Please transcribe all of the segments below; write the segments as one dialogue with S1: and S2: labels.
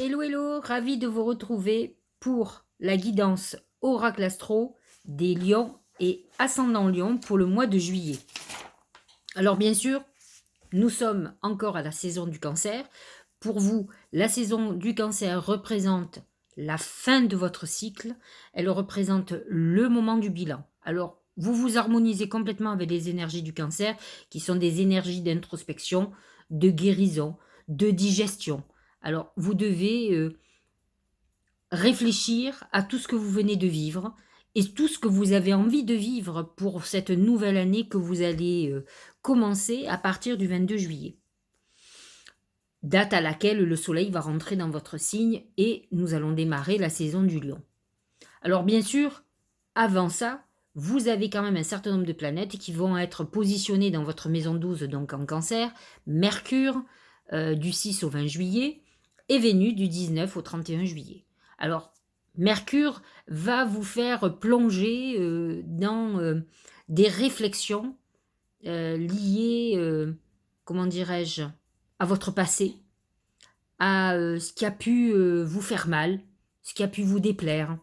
S1: Hello, hello, ravi de vous retrouver pour la guidance Oracle Astro des Lions et Ascendant Lion pour le mois de juillet. Alors bien sûr, nous sommes encore à la saison du cancer. Pour vous, la saison du cancer représente la fin de votre cycle. Elle représente le moment du bilan. Alors, vous vous harmonisez complètement avec les énergies du cancer, qui sont des énergies d'introspection, de guérison, de digestion. Alors, vous devez réfléchir à tout ce que vous venez de vivre et tout ce que vous avez envie de vivre pour cette nouvelle année que vous allez commencer à partir du 22 juillet, date à laquelle le soleil va rentrer dans votre signe et nous allons démarrer la saison du lion. Alors bien sûr, avant ça, vous avez quand même un certain nombre de planètes qui vont être positionnées dans votre maison 12, donc en cancer, Mercure du 6 au 20 juillet et Vénus du 19 au 31 juillet. Alors, Mercure va vous faire plonger dans des réflexions liées, comment dirais-je, à votre passé, à ce qui a pu vous faire mal, ce qui a pu vous déplaire,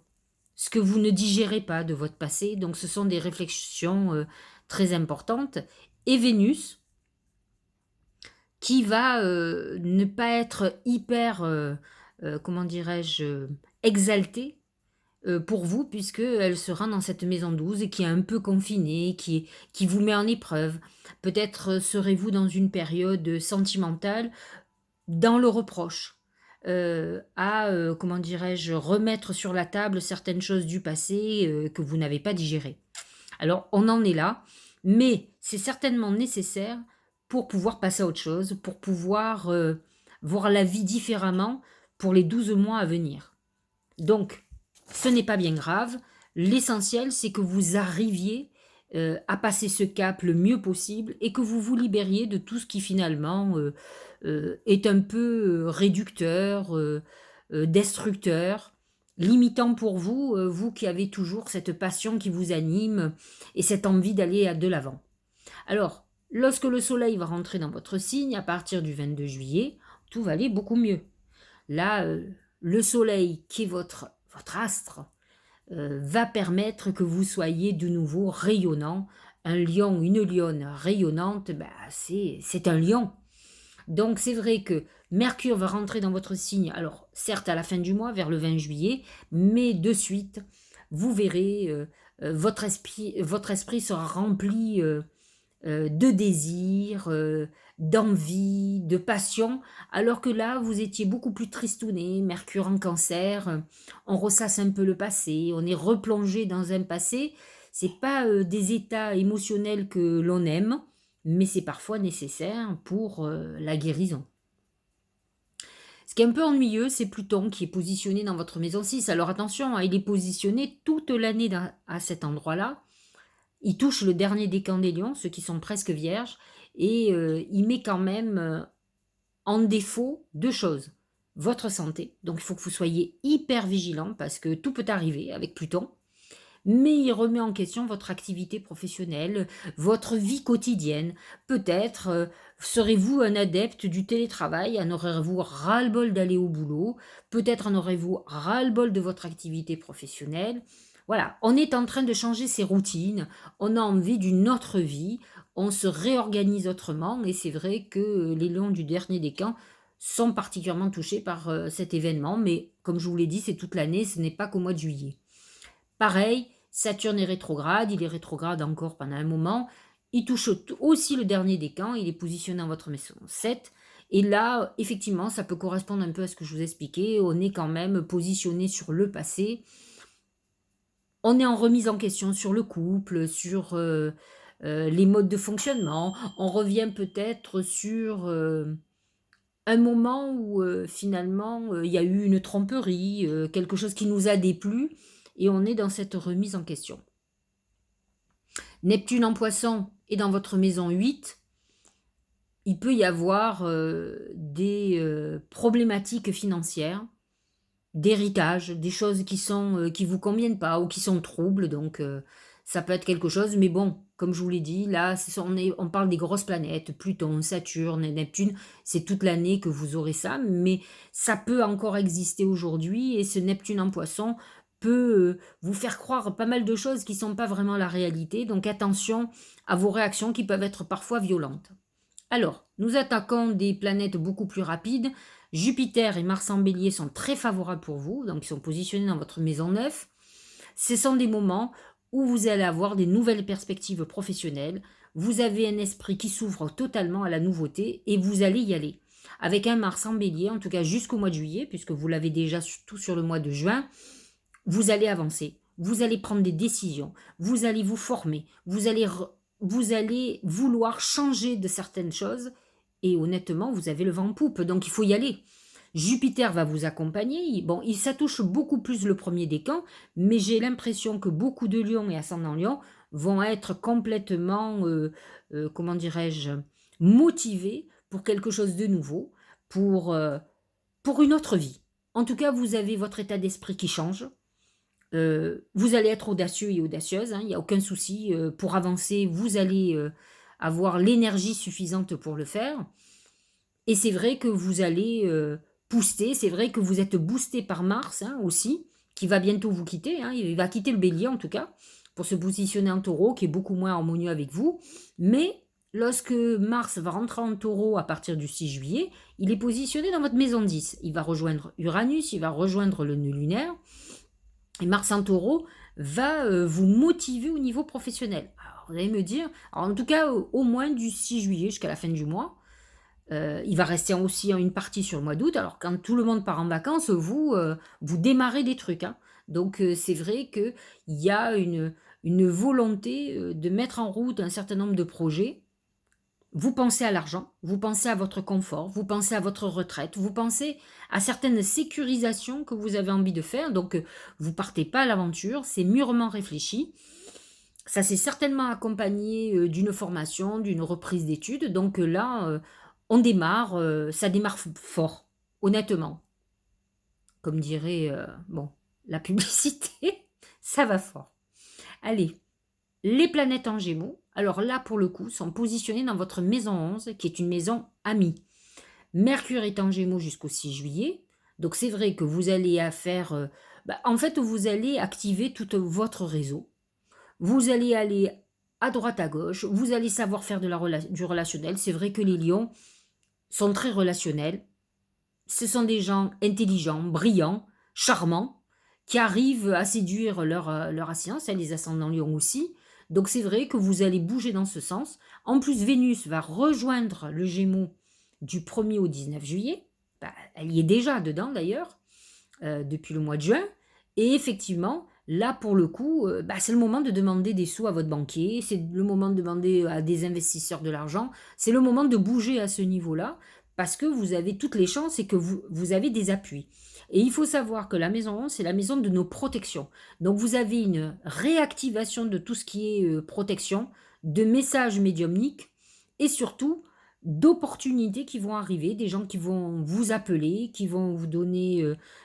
S1: ce que vous ne digérez pas de votre passé. Donc ce sont des réflexions très importantes. Et Vénus, qui va ne pas être hyper, comment dirais-je, exaltée pour vous, puisqu'elle sera dans cette maison 12 et qui est un peu confinée, qui vous met en épreuve. Peut-être serez-vous dans une période sentimentale, dans le reproche, à, comment dirais-je, remettre sur la table certaines choses du passé que vous n'avez pas digérées. Alors, on en est là, mais c'est certainement nécessaire pour pouvoir passer à autre chose, pour pouvoir voir la vie différemment pour les 12 mois à venir. Donc, ce n'est pas bien grave. L'essentiel, c'est que vous arriviez à passer ce cap le mieux possible et que vous vous libériez de tout ce qui finalement est un peu réducteur, destructeur, limitant pour vous, vous qui avez toujours cette passion qui vous anime et cette envie d'aller de l'avant. Alors, lorsque le soleil va rentrer dans votre signe à partir du 22 juillet, tout va aller beaucoup mieux. Là, le soleil qui est votre astre va permettre que vous soyez de nouveau rayonnant. Un lion, une lionne rayonnante, bah, c'est un lion. Donc c'est vrai que Mercure va rentrer dans votre signe, alors certes à la fin du mois, vers le 20 juillet, mais de suite, vous verrez, votre esprit sera rempli de désir, d'envie, de passion, alors que là, vous étiez beaucoup plus tristouné, Mercure en cancer, on ressasse un peu le passé, on est replongé dans un passé. C'est pas des états émotionnels que l'on aime, mais c'est parfois nécessaire pour la guérison. Ce qui est un peu ennuyeux, c'est Pluton qui est positionné dans votre maison 6. Alors attention, hein, il est positionné toute l'année à cet endroit-là. Il touche le dernier décan des lions, ceux qui sont presque vierges, et il met quand même en défaut deux choses. Votre santé, donc il faut que vous soyez hyper vigilant parce que tout peut arriver avec Pluton, mais il remet en question votre activité professionnelle, votre vie quotidienne. Peut-être serez-vous un adepte du télétravail, en aurez-vous ras-le-bol d'aller au boulot, peut-être en aurez-vous ras-le-bol de votre activité professionnelle. Voilà, on est en train de changer ses routines, on a envie d'une autre vie, on se réorganise autrement, et c'est vrai que les lions du dernier décan sont particulièrement touchés par cet événement, mais comme je vous l'ai dit, c'est toute l'année, ce n'est pas qu'au mois de juillet. Pareil, Saturne est rétrograde, il est rétrograde encore pendant un moment. Il touche aussi le dernier décan, il est positionné dans votre maison 7. Et là, effectivement, ça peut correspondre un peu à ce que je vous expliquais. On est quand même positionné sur le passé. On est en remise en question sur le couple, sur les modes de fonctionnement. On revient peut-être sur un moment où finalement il y a eu une tromperie, quelque chose qui nous a déplu, et on est dans cette remise en question. Neptune en poisson est dans votre maison 8, il peut y avoir des problématiques financières, d'héritage, des choses qui sont qui vous conviennent pas ou qui sont troubles. Donc Ça peut être quelque chose, mais bon, comme je vous l'ai dit, là, on parle des grosses planètes, Pluton, Saturne et Neptune, c'est toute l'année que vous aurez ça, mais ça peut encore exister aujourd'hui et ce Neptune en Poisson peut vous faire croire pas mal de choses qui ne sont pas vraiment la réalité, donc attention à vos réactions qui peuvent être parfois violentes. Alors, nous attaquons des planètes beaucoup plus rapides. Jupiter et Mars en Bélier sont très favorables pour vous, donc ils sont positionnés dans votre maison 9. Ce sont des moments où vous allez avoir des nouvelles perspectives professionnelles. Vous avez un esprit qui s'ouvre totalement à la nouveauté et vous allez y aller. Avec un Mars en Bélier, en tout cas jusqu'au mois de juillet, puisque vous l'avez déjà tout sur le mois de juin, vous allez avancer. Vous allez prendre des décisions. Vous allez vous former. Vous allez vouloir changer de certaines choses. Et honnêtement, vous avez le vent en poupe. Donc il faut y aller. Jupiter va vous accompagner. Bon, ça touche beaucoup plus le premier décan, mais j'ai l'impression que beaucoup de lions et ascendants lions vont être complètement, comment dirais-je, motivés pour quelque chose de nouveau, pour une autre vie. En tout cas, vous avez votre état d'esprit qui change. Vous allez être audacieux et audacieuse, hein, il n'y a aucun souci. Pour avancer, vous allez avoir l'énergie suffisante pour le faire. Et c'est vrai que vous allez booster, c'est vrai que vous êtes boosté par Mars hein, aussi, qui va bientôt vous quitter, hein, il va quitter le bélier en tout cas, pour se positionner en taureau, qui est beaucoup moins harmonieux avec vous. Mais lorsque Mars va rentrer en taureau à partir du 6 juillet, il est positionné dans votre maison 10. Il va rejoindre Uranus, il va rejoindre le nœud lunaire. Et Mars en taureau va vous motiver au niveau professionnel. Alors, vous allez me dire, alors en tout cas au moins du 6 juillet jusqu'à la fin du mois, il va rester aussi une partie sur le mois d'août. Alors quand tout le monde part en vacances, vous démarrez des trucs. Hein. Donc c'est vrai qu'il y a une volonté de mettre en route un certain nombre de projets. Vous pensez à l'argent, vous pensez à votre confort, vous pensez à votre retraite, vous pensez à certaines sécurisations que vous avez envie de faire. Donc, vous partez pas à l'aventure, c'est mûrement réfléchi. Ça s'est certainement accompagné d'une formation, d'une reprise d'études. Donc là, on démarre, ça démarre fort, honnêtement. Comme dirait, bon, la publicité, ça va fort. Allez, les planètes en Gémeaux, alors là pour le coup, sont positionnées dans votre maison 11, qui est une maison amie. Mercure est en Gémeaux jusqu'au 6 juillet, donc c'est vrai que vous allez faire... en fait, vous allez activer tout votre réseau. Vous allez aller à droite, à gauche, vous allez savoir faire du relationnel. C'est vrai que les lions sont très relationnels. Ce sont des gens intelligents, brillants, charmants, qui arrivent à séduire leur ascendance, les ascendants lions aussi. Donc c'est vrai que vous allez bouger dans ce sens. En plus, Vénus va rejoindre le Gémeaux du 1er au 19 juillet. Elle y est déjà dedans d'ailleurs, depuis le mois de juin. Et effectivement, là pour le coup, c'est le moment de demander des sous à votre banquier, c'est le moment de demander à des investisseurs de l'argent, c'est le moment de bouger à ce niveau-là, parce que vous avez toutes les chances et que vous avez des appuis. Et il faut savoir que la maison 11, c'est la maison de nos protections. Donc vous avez une réactivation de tout ce qui est protection, de messages médiumniques et surtout d'opportunités qui vont arriver, des gens qui vont vous appeler, qui vont vous donner,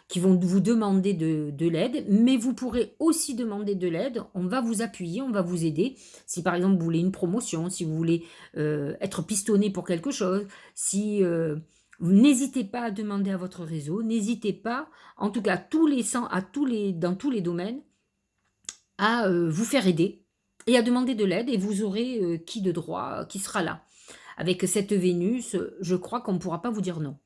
S1: qui vont vous demander de l'aide, mais vous pourrez aussi demander de l'aide, on va vous appuyer, on va vous aider. Si par exemple vous voulez une promotion, si vous voulez être pistonné pour quelque chose, si n'hésitez pas à demander à votre réseau, n'hésitez pas, en tout cas dans tous les domaines, à vous faire aider et à demander de l'aide et vous aurez qui de droit qui sera là. Avec cette Vénus, je crois qu'on ne pourra pas vous dire non.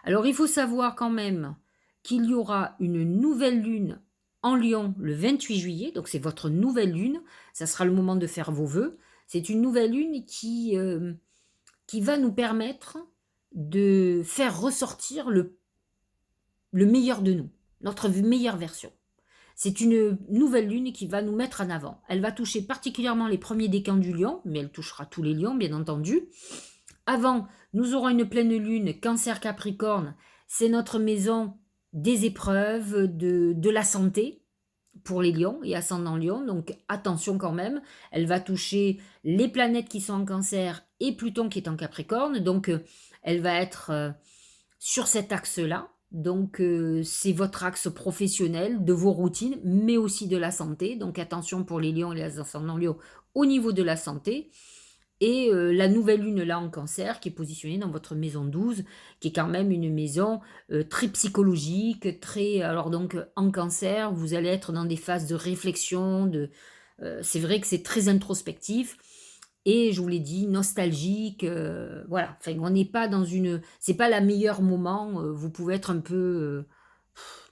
S1: Alors il faut savoir quand même qu'il y aura une nouvelle lune en Lion le 28 juillet, donc c'est votre nouvelle lune, ça sera le moment de faire vos vœux. C'est une nouvelle lune qui va nous permettre de faire ressortir le meilleur de nous, notre meilleure version. C'est une nouvelle lune qui va nous mettre en avant. Elle va toucher particulièrement les premiers décans du lion, mais elle touchera tous les lions, bien entendu. Avant, nous aurons une pleine lune, Cancer Capricorne. C'est notre maison des épreuves, de la santé pour les lions et ascendant lion. Donc attention quand même, elle va toucher les planètes qui sont en Cancer et Pluton qui est en Capricorne. Donc elle va être sur cet axe-là. Donc, c'est votre axe professionnel, de vos routines, mais aussi de la santé. Donc attention pour les lions et les ascendants lions au niveau de la santé. Et la nouvelle lune là en Cancer qui est positionnée dans votre maison 12, qui est quand même une maison, très psychologique, très alors donc en Cancer, vous allez être dans des phases de réflexion, c'est vrai que c'est très introspectif et je vous l'ai dit, nostalgique, voilà. Enfin, on n'est pas dans une c'est pas la meilleure moment, vous pouvez être un peu,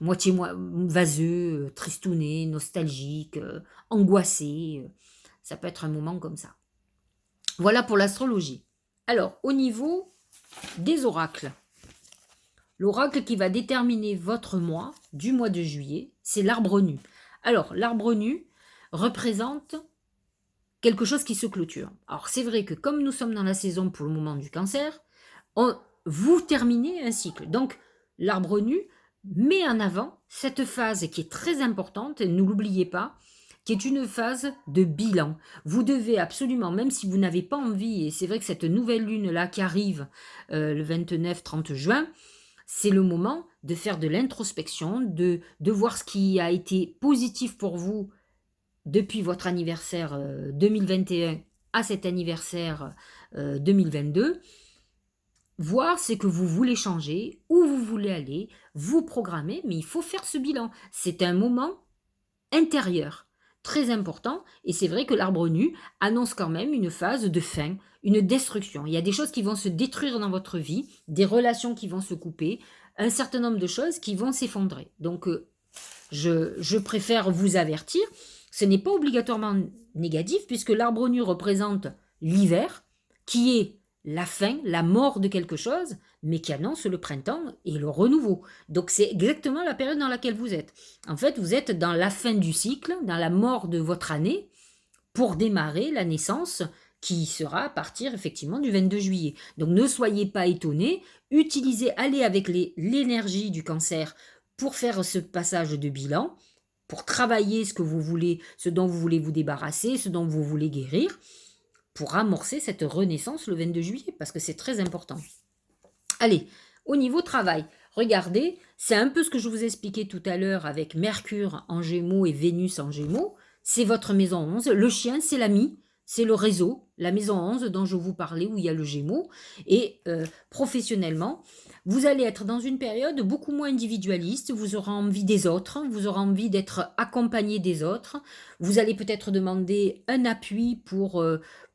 S1: moitié vaseux, tristouné, nostalgique, angoissé, ça peut être un moment comme ça. Voilà pour l'astrologie. Alors, au niveau des oracles, l'oracle qui va déterminer votre mois, du mois de juillet, c'est l'arbre nu. Alors, l'arbre nu représente quelque chose qui se clôture. Alors, c'est vrai que comme nous sommes dans la saison pour le moment du cancer, vous terminez un cycle. Donc, l'arbre nu met en avant cette phase qui est très importante, ne l'oubliez pas, qui est une phase de bilan. Vous devez absolument, même si vous n'avez pas envie, et c'est vrai que cette nouvelle lune-là qui arrive le 29-30 juin, c'est le moment de faire de l'introspection, de voir ce qui a été positif pour vous depuis votre anniversaire 2021 à cet anniversaire 2022, voir ce que vous voulez changer, où vous voulez aller, vous programmer, mais il faut faire ce bilan. C'est un moment intérieur, très important, et c'est vrai que l'arbre nu annonce quand même une phase de fin, une destruction. Il y a des choses qui vont se détruire dans votre vie, des relations qui vont se couper, un certain nombre de choses qui vont s'effondrer. Donc, je préfère vous avertir, ce n'est pas obligatoirement négatif, puisque l'arbre nu représente l'hiver, qui est la fin, la mort de quelque chose, mais qui annonce le printemps et le renouveau. Donc c'est exactement la période dans laquelle vous êtes. En fait, vous êtes dans la fin du cycle, dans la mort de votre année, pour démarrer la naissance qui sera à partir effectivement du 22 juillet. Donc ne soyez pas étonnés, allez avec l'énergie du cancer pour faire ce passage de bilan, pour travailler ce que vous voulez, ce dont vous voulez vous débarrasser, ce dont vous voulez guérir, pour amorcer cette renaissance le 22 juillet, parce que c'est très important. Allez, au niveau travail, regardez, c'est un peu ce que je vous expliquais tout à l'heure avec Mercure en Gémeaux et Vénus en Gémeaux. C'est votre maison 11. Le chien, c'est l'ami, c'est le réseau, la maison 11 dont je vous parlais où il y a le Gémeaux. Et professionnellement, vous allez être dans une période beaucoup moins individualiste. Vous aurez envie des autres, vous aurez envie d'être accompagné des autres. Vous allez peut-être demander un appui pour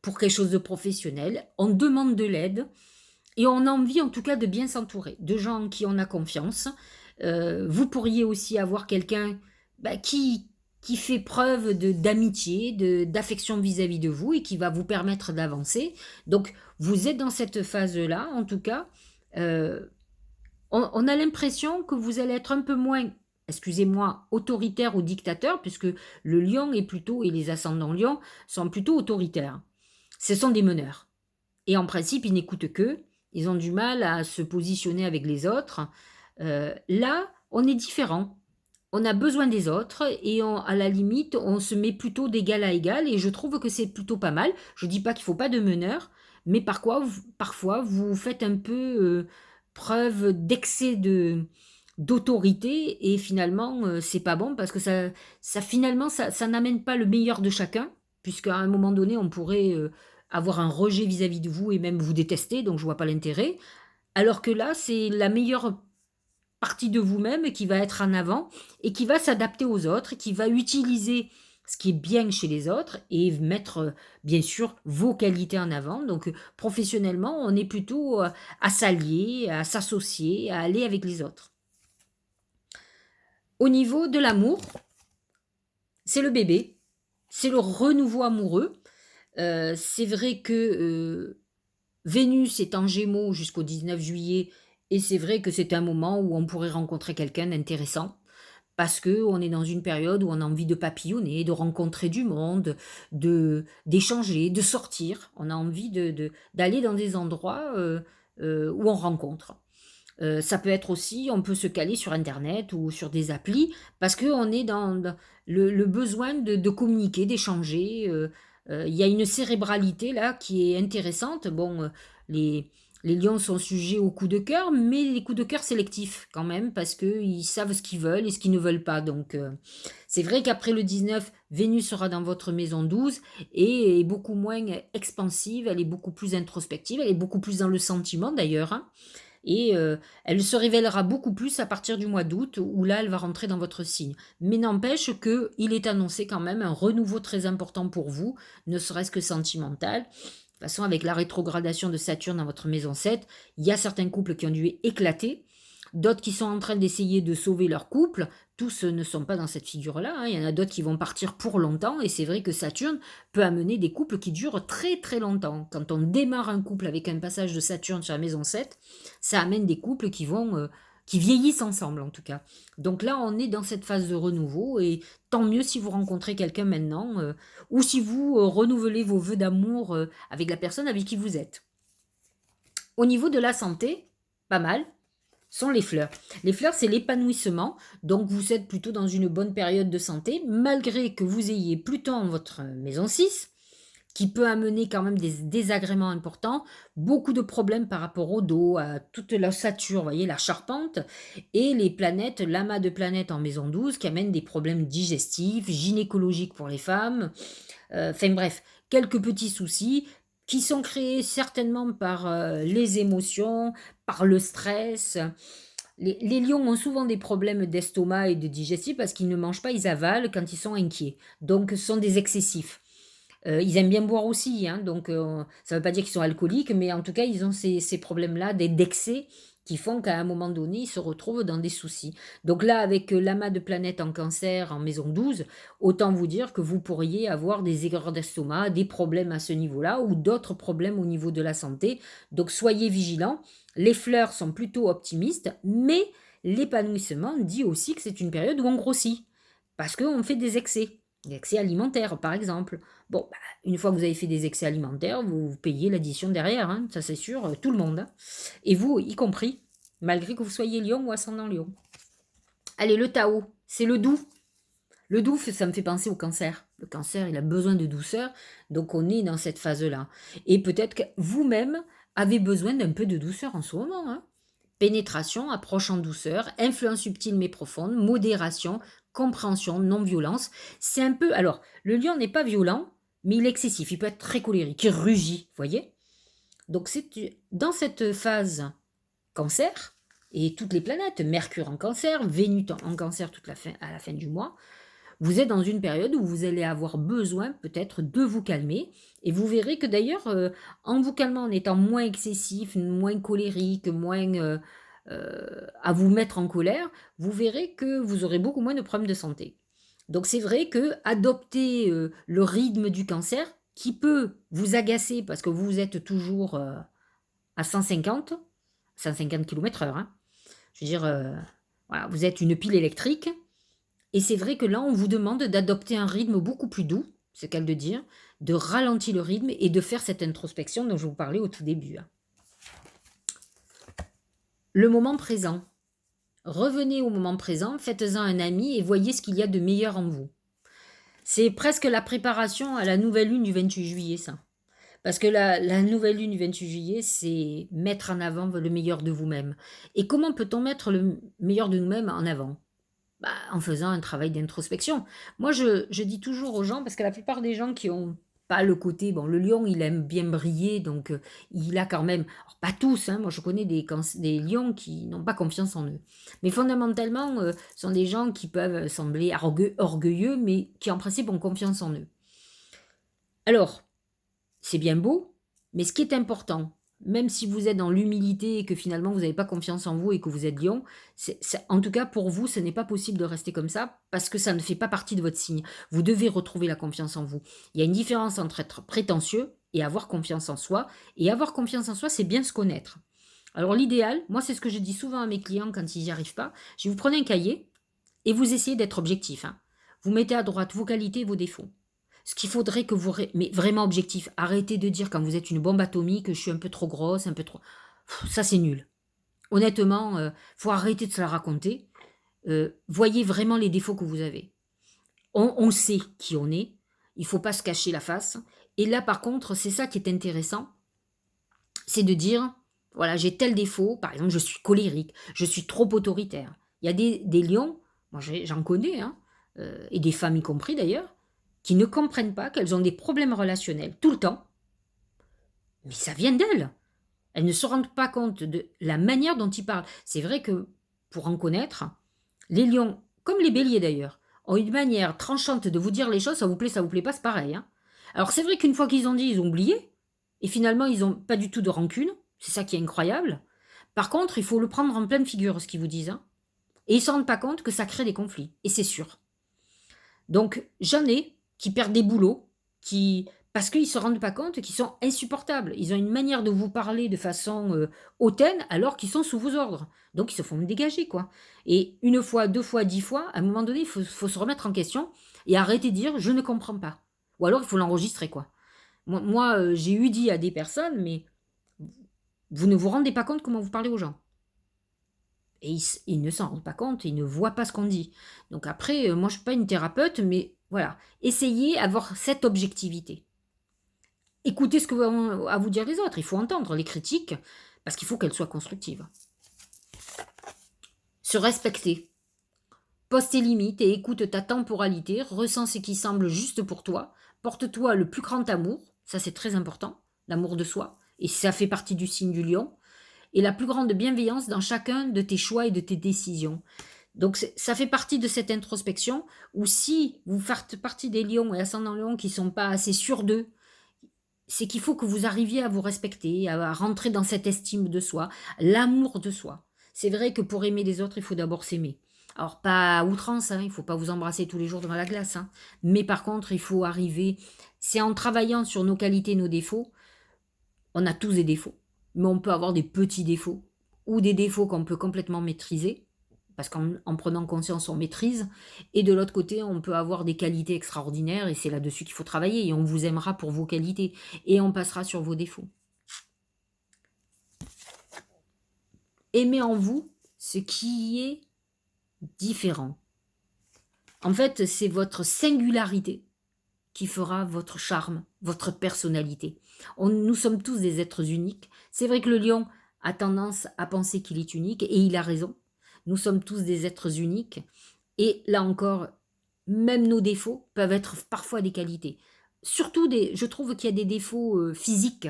S1: quelque chose de professionnel. On demande de l'aide. Et on a envie en tout cas de bien s'entourer, de gens en qui on a confiance. Vous pourriez aussi avoir quelqu'un qui fait preuve d'amitié, d'affection vis-à-vis de vous et qui va vous permettre d'avancer. Donc vous êtes dans cette phase-là, en tout cas. On a l'impression que vous allez être un peu moins, excusez-moi, autoritaire ou dictateur, puisque le lion est plutôt, et les ascendants lions sont plutôt autoritaires. Ce sont des meneurs. Et en principe, ils n'écoutent qu'eux. Ils ont du mal à se positionner avec les autres. Là, on est différent. On a besoin des autres et à la limite, on se met plutôt d'égal à égal et je trouve que c'est plutôt pas mal. Je dis pas qu'il faut pas de meneur, mais parfois vous faites un peu preuve d'excès d'autorité et finalement c'est pas bon parce que ça n'amène pas le meilleur de chacun puisqu'à un moment donné on pourrait avoir un rejet vis-à-vis de vous et même vous détester, donc je vois pas l'intérêt. Alors que là, c'est la meilleure partie de vous-même qui va être en avant et qui va s'adapter aux autres, qui va utiliser ce qui est bien chez les autres et mettre bien sûr vos qualités en avant. Donc professionnellement, on est plutôt à s'allier, à s'associer, à aller avec les autres. Au niveau de l'amour, c'est le bébé, c'est le renouveau amoureux. C'est vrai que Vénus est en Gémeaux jusqu'au 19 juillet et c'est vrai que c'est un moment où on pourrait rencontrer quelqu'un d'intéressant parce que on est dans une période où on a envie de papillonner, de rencontrer du monde, d'échanger, de sortir. On a envie d'aller dans des endroits où on rencontre. Ça peut être aussi, on peut se caler sur internet ou sur des applis parce qu'on est dans le besoin de communiquer, d'échanger. Il y a une cérébralité là qui est intéressante. Bon, les, Les lions sont sujets aux coups de cœur, mais les coups de cœur sélectifs quand même, parce qu'ils savent ce qu'ils veulent et ce qu'ils ne veulent pas. Donc, c'est vrai qu'après le 19, Vénus sera dans votre maison 12 et est beaucoup moins expansive, elle est beaucoup plus introspective, elle est beaucoup plus dans le sentiment d'ailleurs, hein. Et elle se révélera beaucoup plus à partir du mois d'août, où là, elle va rentrer dans votre signe. Mais n'empêche qu'il est annoncé quand même un renouveau très important pour vous, ne serait-ce que sentimental. De toute façon, avec la rétrogradation de Saturne dans votre maison 7, il y a certains couples qui ont dû éclater, d'autres qui sont en train d'essayer de sauver leur couple. Tous ne sont pas dans cette figure-là, hein. Il y en a d'autres qui vont partir pour longtemps, et c'est vrai que Saturne peut amener des couples qui durent très très longtemps. Quand on démarre un couple avec un passage de Saturne sur la maison 7, ça amène des couples qui vieillissent ensemble en tout cas. Donc là, on est dans cette phase de renouveau, et tant mieux si vous rencontrez quelqu'un maintenant, ou si vous renouvelez vos vœux d'amour avec la personne avec qui vous êtes. Au niveau de la santé, pas mal, sont les fleurs. Les fleurs, c'est l'épanouissement, donc vous êtes plutôt dans une bonne période de santé, malgré que vous ayez Pluton en votre maison 6, qui peut amener quand même des désagréments importants, beaucoup de problèmes par rapport au dos, à toute la ossature, vous voyez, la charpente, et les planètes, l'amas de planètes en maison 12, qui amènent des problèmes digestifs, gynécologiques pour les femmes, enfin bref, quelques petits soucis qui sont créés certainement par les émotions, par le stress. Les lions ont souvent des problèmes d'estomac et de digestif parce qu'ils ne mangent pas, ils avalent quand ils sont inquiets. Donc ce sont des excessifs. Ils aiment bien boire aussi, hein, donc ça ne veut pas dire qu'ils sont alcooliques, mais en tout cas, ils ont ces problèmes-là d'excès qui font qu'à un moment donné, ils se retrouvent dans des soucis. Donc là, avec l'amas de planètes en cancer en maison 12, autant vous dire que vous pourriez avoir des aigreurs d'estomac, des problèmes à ce niveau-là, ou d'autres problèmes au niveau de la santé. Donc soyez vigilants. Les fleurs sont plutôt optimistes, mais l'épanouissement dit aussi que c'est une période où on grossit, parce qu'on fait des excès. Des excès alimentaires, par exemple. Bon, bah, une fois que vous avez fait des excès alimentaires, vous payez l'addition derrière, hein, ça c'est sûr, tout le monde, hein. Et vous y compris, malgré que vous soyez lion ou ascendant lion. Allez, le Tao, c'est le doux. Le doux, ça me fait penser au cancer. Le cancer, il a besoin de douceur, donc on est dans cette phase-là. Et peut-être que vous-même avez besoin d'un peu de douceur en ce moment, hein. Pénétration, approche en douceur, influence subtile mais profonde, modération, compréhension, non-violence. C'est un peu... Alors, le lion n'est pas violent, mais il est excessif. Il peut être très colérique, il rugit, vous voyez. Donc, c'est dans cette phase cancer, et toutes les planètes, Mercure en cancer, Vénus en cancer à la fin du mois, vous êtes dans une période où vous allez avoir besoin peut-être de vous calmer. Et vous verrez que d'ailleurs, en vous calmant, en étant moins excessif, moins colérique, moins à vous mettre en colère, vous verrez que vous aurez beaucoup moins de problèmes de santé. Donc c'est vrai que adopter le rythme du cancer, qui peut vous agacer parce que vous êtes toujours à 150 km/h, hein. Je veux dire, voilà, vous êtes une pile électrique. Et c'est vrai que là, on vous demande d'adopter un rythme beaucoup plus doux, c'est le cas de dire, de ralentir le rythme et de faire cette introspection dont je vous parlais au tout début, hein. Le moment présent. Revenez au moment présent, faites-en un ami et voyez ce qu'il y a de meilleur en vous. C'est presque la préparation à la nouvelle lune du 28 juillet, ça. Parce que la nouvelle lune du 28 juillet, c'est mettre en avant le meilleur de vous-même. Et comment peut-on mettre le meilleur de nous-mêmes en avant? Bah, en faisant un travail d'introspection. Moi, je dis toujours aux gens, parce que la plupart des gens qui ont pas le côté, bon, le lion, il aime bien briller, donc il a quand même, alors, pas tous, hein, moi je connais des lions qui n'ont pas confiance en eux. Mais fondamentalement, ce sont des gens qui peuvent sembler orgueilleux, mais qui en principe ont confiance en eux. Alors, c'est bien beau, mais ce qui est important, même si vous êtes dans l'humilité et que finalement vous n'avez pas confiance en vous et que vous êtes lion, en tout cas pour vous, ce n'est pas possible de rester comme ça parce que ça ne fait pas partie de votre signe. Vous devez retrouver la confiance en vous. Il y a une différence entre être prétentieux et avoir confiance en soi. Et avoir confiance en soi, c'est bien se connaître. Alors l'idéal, moi c'est ce que je dis souvent à mes clients quand ils n'y arrivent pas, je vous prenez un cahier et vous essayez d'être objectif, hein. Vous mettez à droite vos qualités et vos défauts. Ce qu'il faudrait que vous... Mais vraiment objectif. Arrêtez de dire quand vous êtes une bombe atomique que je suis un peu trop grosse, un peu trop... Ça, c'est nul. Honnêtement, faut arrêter de se la raconter. Voyez vraiment les défauts que vous avez. On sait qui on est. Il faut pas se cacher la face. Et là, par contre, c'est ça qui est intéressant. C'est de dire, Voilà, j'ai tel défaut, par exemple, je suis colérique, je suis trop autoritaire. Il y a des lions, moi j'en connais, hein, et des femmes y compris d'ailleurs, qui ne comprennent pas qu'elles ont des problèmes relationnels tout le temps, mais ça vient d'elles. Elles ne se rendent pas compte de la manière dont ils parlent. C'est vrai que, pour en connaître, les lions, comme les béliers d'ailleurs, ont une manière tranchante de vous dire les choses, ça vous plaît pas, c'est pareil, hein. Alors c'est vrai qu'une fois qu'ils ont dit, ils ont oublié, et finalement ils n'ont pas du tout de rancune, c'est ça qui est incroyable. Par contre, il faut le prendre en pleine figure, ce qu'ils vous disent, hein. Et ils ne se rendent pas compte que ça crée des conflits, et c'est sûr. Donc j'en ai qui perdent des boulots, qui parce qu'ils ne se rendent pas compte qu'ils sont insupportables. Ils ont une manière de vous parler de façon hautaine alors qu'ils sont sous vos ordres. Donc ils se font dégager, quoi. Et une fois, deux fois, 10 fois, à un moment donné, il faut se remettre en question et arrêter de dire je ne comprends pas. Ou alors il faut l'enregistrer, quoi. Moi, j'ai eu dit à des personnes, mais vous ne vous rendez pas compte comment vous parlez aux gens. Et ils ne s'en rendent pas compte, ils ne voient pas ce qu'on dit. Donc après, moi je ne suis pas une thérapeute, mais voilà, essayez d'avoir cette objectivité. Écoutez ce que vont à vous dire les autres, il faut entendre les critiques, parce qu'il faut qu'elles soient constructives. Se respecter. Pose tes limites et écoute ta temporalité, ressens ce qui semble juste pour toi, porte-toi le plus grand amour, ça c'est très important, l'amour de soi, et ça fait partie du signe du lion, et la plus grande bienveillance dans chacun de tes choix et de tes décisions. Donc ça fait partie de cette introspection où si vous faites partie des lions et ascendants lions qui ne sont pas assez sûrs d'eux, c'est qu'il faut que vous arriviez à vous respecter, à rentrer dans cette estime de soi, l'amour de soi. C'est vrai que pour aimer les autres, il faut d'abord s'aimer. Alors pas à outrance, hein, il ne faut pas vous embrasser tous les jours devant la glace, hein. Mais par contre, il faut arriver, c'est en travaillant sur nos qualités, nos défauts, on a tous des défauts, mais on peut avoir des petits défauts ou des défauts qu'on peut complètement maîtriser, parce qu'en prenant conscience, on maîtrise. Et de l'autre côté, on peut avoir des qualités extraordinaires, et c'est là-dessus qu'il faut travailler, et on vous aimera pour vos qualités, et on passera sur vos défauts. Aimez en vous ce qui est différent. En fait, c'est votre singularité qui fera votre charme, votre personnalité. Nous sommes tous des êtres uniques. C'est vrai que le lion a tendance à penser qu'il est unique, et il a raison. Nous sommes tous des êtres uniques. Et là encore, même nos défauts peuvent être parfois des qualités. Surtout, je trouve qu'il y a des défauts physiques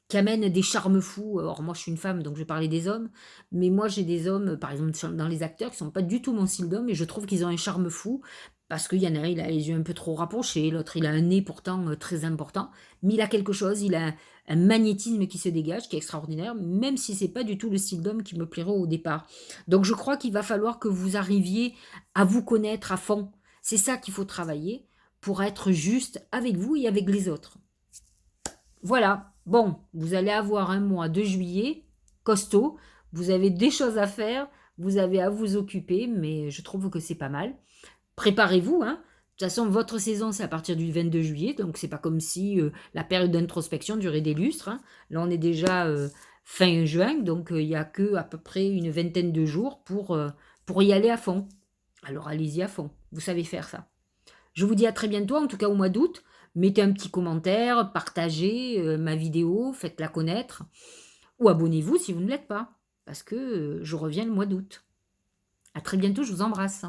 S1: qui amènent des charmes fous. Alors moi, je suis une femme, donc je vais parler des hommes. Mais moi, j'ai des hommes, par exemple, dans les acteurs, qui ne sont pas du tout mon style d'homme, et je trouve qu'ils ont un charme fou. Parce qu'il y en a un, il a les yeux un peu trop rapprochés, l'autre, il a un nez pourtant très important. Mais il a quelque chose, il a un magnétisme qui se dégage, qui est extraordinaire, même si c'est pas du tout le style d'homme qui me plairait au départ. Donc je crois qu'il va falloir que vous arriviez à vous connaître à fond. C'est ça qu'il faut travailler pour être juste avec vous et avec les autres. Voilà, bon, vous allez avoir un mois de juillet costaud, vous avez des choses à faire, vous avez à vous occuper, mais je trouve que c'est pas mal. Préparez-vous, hein. De toute façon, votre saison, c'est à partir du 22 juillet, donc c'est pas comme si la période d'introspection durait des lustres, hein. Là, on est déjà fin juin, donc il n'y a que à peu près une vingtaine de jours pour y aller à fond. Alors allez-y à fond, vous savez faire ça. Je vous dis à très bientôt, en tout cas au mois d'août. Mettez un petit commentaire, partagez ma vidéo, faites-la connaître, ou abonnez-vous si vous ne l'êtes pas, parce que je reviens le mois d'août. À très bientôt, je vous embrasse.